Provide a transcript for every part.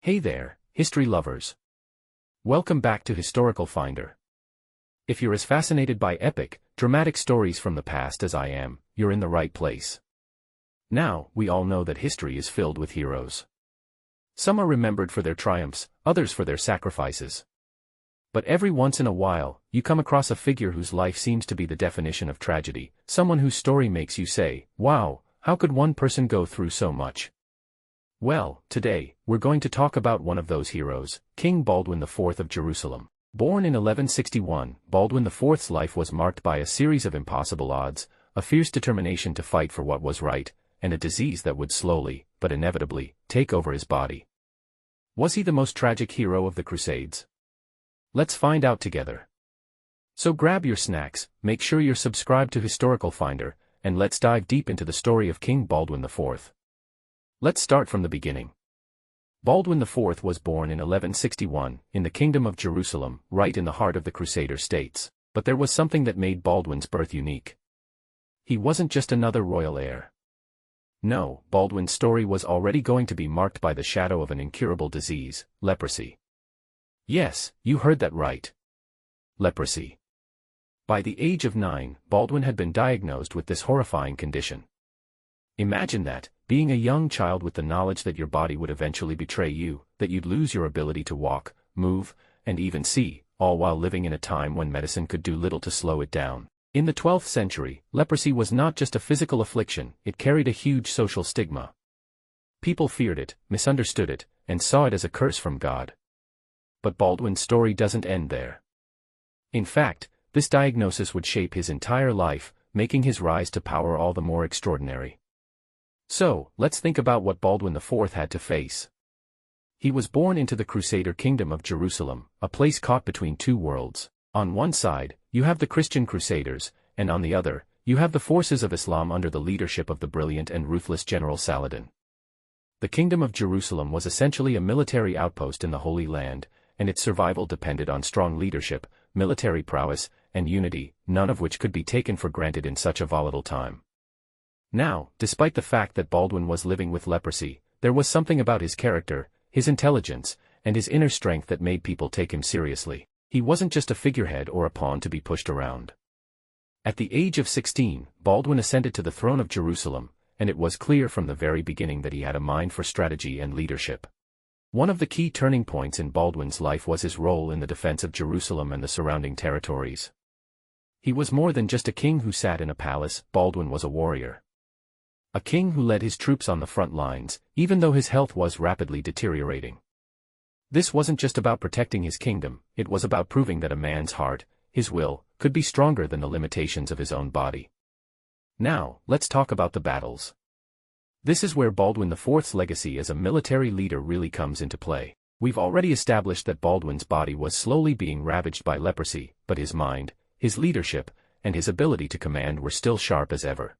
Hey there, history lovers. Welcome back to Historical Finder. If you're as fascinated by epic, dramatic stories from the past as I am, you're in the right place. Now, we all know that history is filled with heroes. Some are remembered for their triumphs, others for their sacrifices. But every once in a while, you come across a figure whose life seems to be the definition of tragedy, someone whose story makes you say, wow, how could one person go through so much? Well, today, we're going to talk about one of those heroes, King Baldwin IV of Jerusalem. Born in 1161, Baldwin IV's life was marked by a series of impossible odds, a fierce determination to fight for what was right, and a disease that would slowly, but inevitably, take over his body. Was he the most tragic hero of the Crusades? Let's find out together. So grab your snacks, make sure you're subscribed to Historical Finder, and let's dive deep into the story of King Baldwin IV. Let's start from the beginning. Baldwin IV was born in 1161, in the Kingdom of Jerusalem, right in the heart of the Crusader states. But there was something that made Baldwin's birth unique. He wasn't just another royal heir. No, Baldwin's story was already going to be marked by the shadow of an incurable disease, leprosy. Yes, you heard that right. Leprosy. By the age of 9, Baldwin had been diagnosed with this horrifying condition. Imagine that, being a young child with the knowledge that your body would eventually betray you, that you'd lose your ability to walk, move, and even see, all while living in a time when medicine could do little to slow it down. In the 12th century, leprosy was not just a physical affliction, it carried a huge social stigma. People feared it, misunderstood it, and saw it as a curse from God. But Baldwin's story doesn't end there. In fact, this diagnosis would shape his entire life, making his rise to power all the more extraordinary. So, let's think about what Baldwin IV had to face. He was born into the Crusader Kingdom of Jerusalem, a place caught between two worlds. On one side, you have the Christian Crusaders, and on the other, you have the forces of Islam under the leadership of the brilliant and ruthless General Saladin. The Kingdom of Jerusalem was essentially a military outpost in the Holy Land, and its survival depended on strong leadership, military prowess, and unity, none of which could be taken for granted in such a volatile time. Now, despite the fact that Baldwin was living with leprosy, there was something about his character, his intelligence, and his inner strength that made people take him seriously. He wasn't just a figurehead or a pawn to be pushed around. At the age of 16, Baldwin ascended to the throne of Jerusalem, and it was clear from the very beginning that he had a mind for strategy and leadership. One of the key turning points in Baldwin's life was his role in the defense of Jerusalem and the surrounding territories. He was more than just a king who sat in a palace, Baldwin was a warrior. A king who led his troops on the front lines, even though his health was rapidly deteriorating. This wasn't just about protecting his kingdom, it was about proving that a man's heart, his will, could be stronger than the limitations of his own body. Now, let's talk about the battles. This is where Baldwin IV's legacy as a military leader really comes into play. We've already established that Baldwin's body was slowly being ravaged by leprosy, but his mind, his leadership, and his ability to command were still sharp as ever.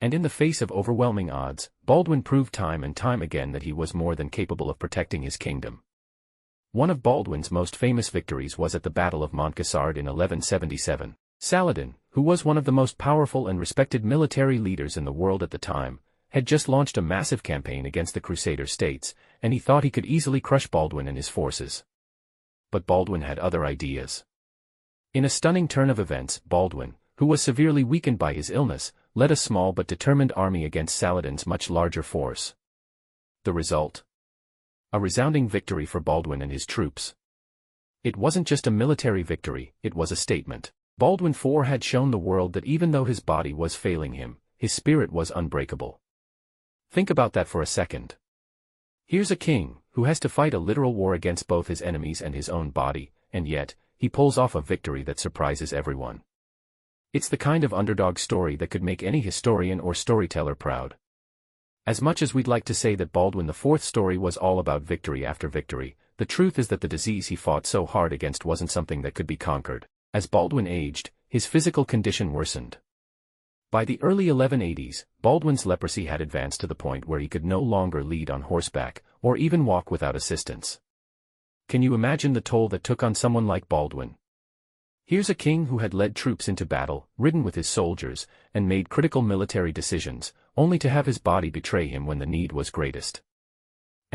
And in the face of overwhelming odds, Baldwin proved time and time again that he was more than capable of protecting his kingdom. One of Baldwin's most famous victories was at the Battle of Montcassard in 1177. Saladin, who was one of the most powerful and respected military leaders in the world at the time, had just launched a massive campaign against the Crusader states, and he thought he could easily crush Baldwin and his forces. But Baldwin had other ideas. In a stunning turn of events, Baldwin, who was severely weakened by his illness, led a small but determined army against Saladin's much larger force. The result? A resounding victory for Baldwin and his troops. It wasn't just a military victory, it was a statement. Baldwin IV had shown the world that even though his body was failing him, his spirit was unbreakable. Think about that for a second. Here's a king, who has to fight a literal war against both his enemies and his own body, and yet, he pulls off a victory that surprises everyone. It's the kind of underdog story that could make any historian or storyteller proud. As much as we'd like to say that Baldwin IV's story was all about victory after victory, the truth is that the disease he fought so hard against wasn't something that could be conquered. As Baldwin aged, his physical condition worsened. By the early 1180s, Baldwin's leprosy had advanced to the point where he could no longer lead on horseback, or even walk without assistance. Can you imagine the toll that took on someone like Baldwin? Here's a king who had led troops into battle, ridden with his soldiers, and made critical military decisions, only to have his body betray him when the need was greatest.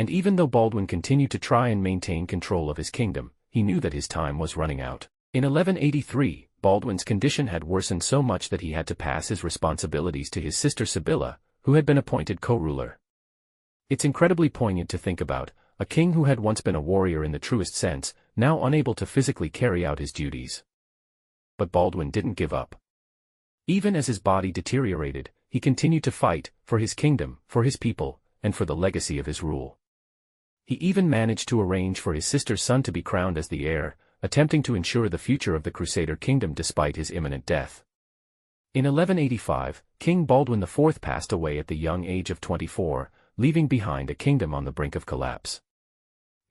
And even though Baldwin continued to try and maintain control of his kingdom, he knew that his time was running out. In 1183, Baldwin's condition had worsened so much that he had to pass his responsibilities to his sister Sibylla, who had been appointed co-ruler. It's incredibly poignant to think about, a king who had once been a warrior in the truest sense, now unable to physically carry out his duties. But Baldwin didn't give up. Even as his body deteriorated, he continued to fight, for his kingdom, for his people, and for the legacy of his rule. He even managed to arrange for his sister's son to be crowned as the heir, attempting to ensure the future of the Crusader kingdom despite his imminent death. In 1185, King Baldwin IV passed away at the young age of 24, leaving behind a kingdom on the brink of collapse.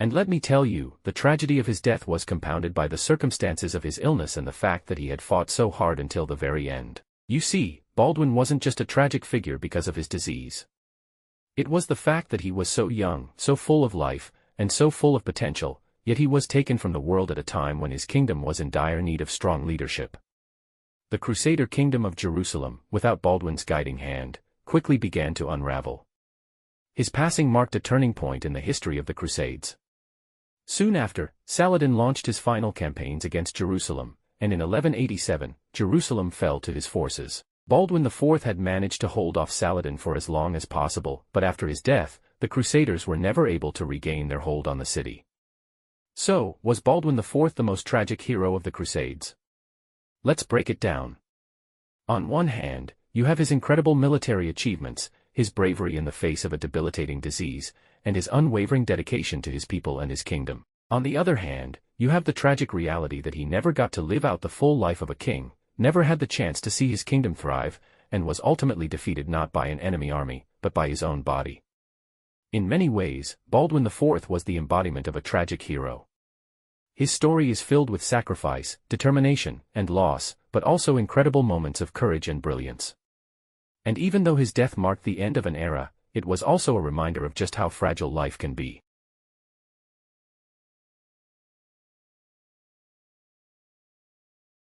And let me tell you, the tragedy of his death was compounded by the circumstances of his illness and the fact that he had fought so hard until the very end. You see, Baldwin wasn't just a tragic figure because of his disease. It was the fact that he was so young, so full of life, and so full of potential, yet he was taken from the world at a time when his kingdom was in dire need of strong leadership. The Crusader kingdom of Jerusalem, without Baldwin's guiding hand, quickly began to unravel. His passing marked a turning point in the history of the Crusades. Soon after, Saladin launched his final campaigns against Jerusalem, and in 1187, Jerusalem fell to his forces. Baldwin IV had managed to hold off Saladin for as long as possible, but after his death, the Crusaders were never able to regain their hold on the city. So, was Baldwin IV the most tragic hero of the Crusades? Let's break it down. On one hand, you have his incredible military achievements, his bravery in the face of a debilitating disease, and his unwavering dedication to his people and his kingdom. On the other hand, you have the tragic reality that he never got to live out the full life of a king, never had the chance to see his kingdom thrive, and was ultimately defeated not by an enemy army, but by his own body. In many ways, Baldwin IV was the embodiment of a tragic hero. His story is filled with sacrifice, determination, and loss, but also incredible moments of courage and brilliance. And even though his death marked the end of an era, it was also a reminder of just how fragile life can be.